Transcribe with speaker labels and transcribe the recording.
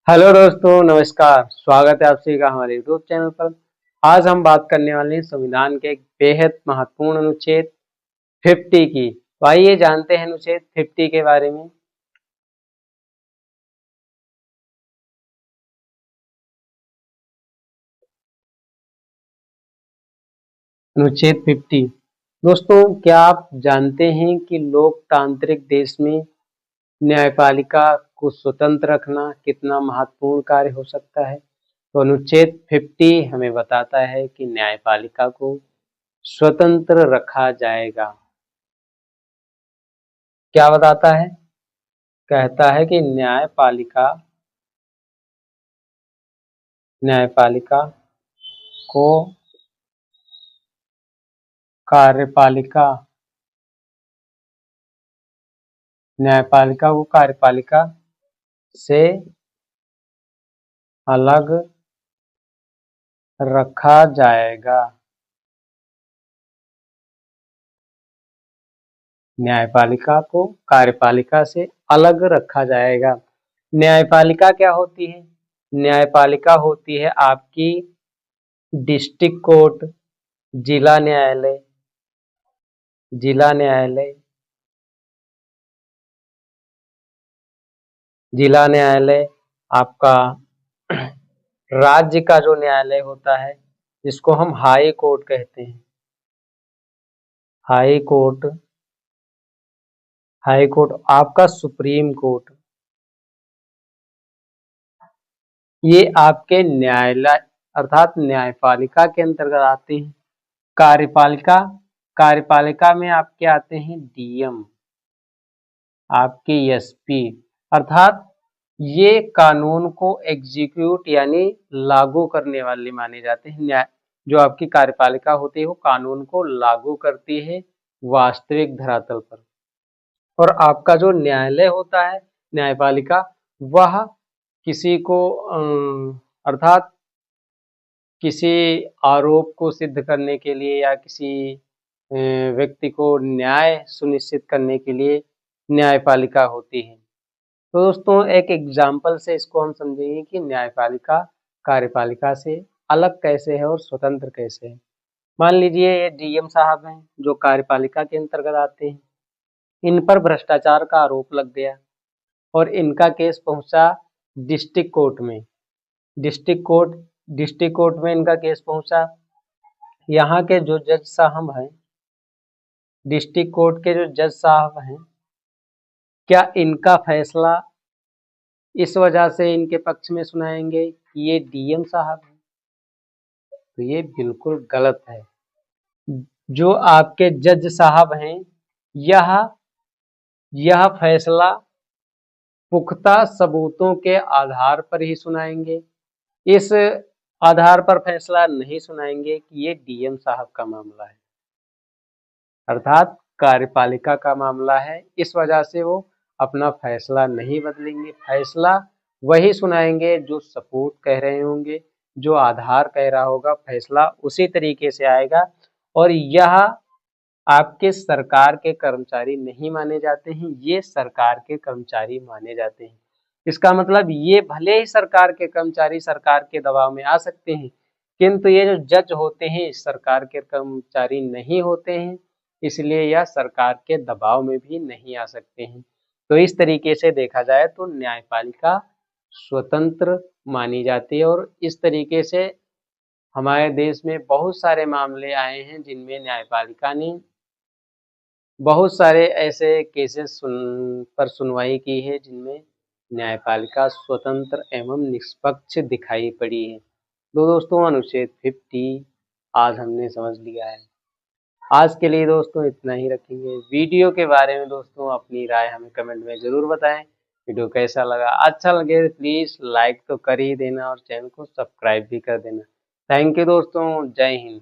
Speaker 1: Hello दोस्तों, नमस्कार। स्वागत है आप सभी का हमारे यूट्यूब चैनल पर। आज हम बात करने वाले हैं संविधान के एक बेहद महत्वपूर्ण अनुच्छेद 50 की। तो आइए जानते हैं अनुच्छेद 50 के बारे में। अनुच्छेद 50 दोस्तों, क्या आप जानते हैं कि लोकतांत्रिक देश में न्यायपालिका को स्वतंत्र रखना कितना महत्वपूर्ण कार्य हो सकता है? तो अनुच्छेद 50 हमें बताता है कि न्यायपालिका को स्वतंत्र रखा जाएगा। क्या बताता है? कहता है कि न्यायपालिका को कार्यपालिका कार्यपालिका से अलग रखा जाएगा। न्यायपालिका को कार्यपालिका से अलग रखा जाएगा। न्यायपालिका क्या होती है? न्यायपालिका होती है आपकी डिस्ट्रिक्ट कोर्ट, जिला न्यायालय, जिला न्यायालय, जिला न्यायालय आपका राज्य का जो न्यायालय होता है, जिसको हम हाई कोर्ट कहते हैं। हाई कोर्ट, हाई कोर्ट आपका सुप्रीम कोर्ट, ये आपके न्यायालय अर्थात न्यायपालिका के अंतर्गत आते हैं। कार्यपालिका, कार्यपालिका में आपके आते हैं डीएम, आपके एसपी, अर्थात ये कानून को एग्जीक्यूट यानी लागू करने वाले माने जाते हैं। न्याय जो आपकी कार्यपालिका होती है वो कानून को लागू करती है वास्तविक धरातल पर। और आपका जो न्यायालय होता है, न्यायपालिका, वह किसी को अर्थात किसी आरोप को सिद्ध करने के लिए या किसी व्यक्ति को न्याय सुनिश्चित करने के लिए न्यायपालिका होती है। तो दोस्तों, एक एग्जाम्पल से इसको हम समझेंगे कि न्यायपालिका कार्यपालिका से अलग कैसे है और स्वतंत्र कैसे है। मान लीजिए ये डीएम साहब हैं जो कार्यपालिका के अंतर्गत आते हैं। इन पर भ्रष्टाचार का आरोप लग गया और इनका केस पहुंचा डिस्ट्रिक्ट कोर्ट में। डिस्ट्रिक्ट कोर्ट में इनका केस पहुंचा। यहाँ के जो जज साहब हैं, डिस्ट्रिक्ट कोर्ट के जो जज साहब हैं, क्या इनका फैसला इस वजह से इनके पक्ष में सुनाएंगे कि ये डीएम साहब हैं? तो ये बिल्कुल गलत है। जो आपके जज साहब हैं, यह फैसला पुख्ता सबूतों के आधार पर ही सुनाएंगे। इस आधार पर फैसला नहीं सुनाएंगे कि ये डीएम साहब का मामला है, अर्थात कार्यपालिका का मामला है। इस वजह से वो अपना फैसला नहीं बदलेंगे। फैसला वही सुनाएंगे जो सबूत कह रहे होंगे, जो आधार कह रहा होगा, फैसला उसी तरीके से आएगा। और यह आपके सरकार के कर्मचारी नहीं माने जाते हैं, ये सरकार के कर्मचारी माने जाते हैं। इसका मतलब ये भले ही सरकार के कर्मचारी सरकार के दबाव में आ सकते हैं, किंतु ये जो जज होते हैं सरकार के कर्मचारी नहीं होते हैं, इसलिए यह सरकार के दबाव में भी नहीं आ सकते हैं। तो इस तरीके से देखा जाए तो न्यायपालिका स्वतंत्र मानी जाती है। और इस तरीके से हमारे देश में बहुत सारे मामले आए हैं जिनमें न्यायपालिका ने बहुत सारे ऐसे केसेस पर सुनवाई की है जिनमें न्यायपालिका स्वतंत्र एवं निष्पक्ष दिखाई पड़ी है। तो दोस्तों, अनुच्छेद 50 आज हमने समझ लिया है। आज के लिए दोस्तों इतना ही रखेंगे। वीडियो के बारे में दोस्तों अपनी राय हमें कमेंट में ज़रूर बताएं। वीडियो कैसा लगा? अच्छा लगे प्लीज़ लाइक तो कर ही देना और चैनल को सब्सक्राइब भी कर देना। थैंक यू दोस्तों। जय हिंद।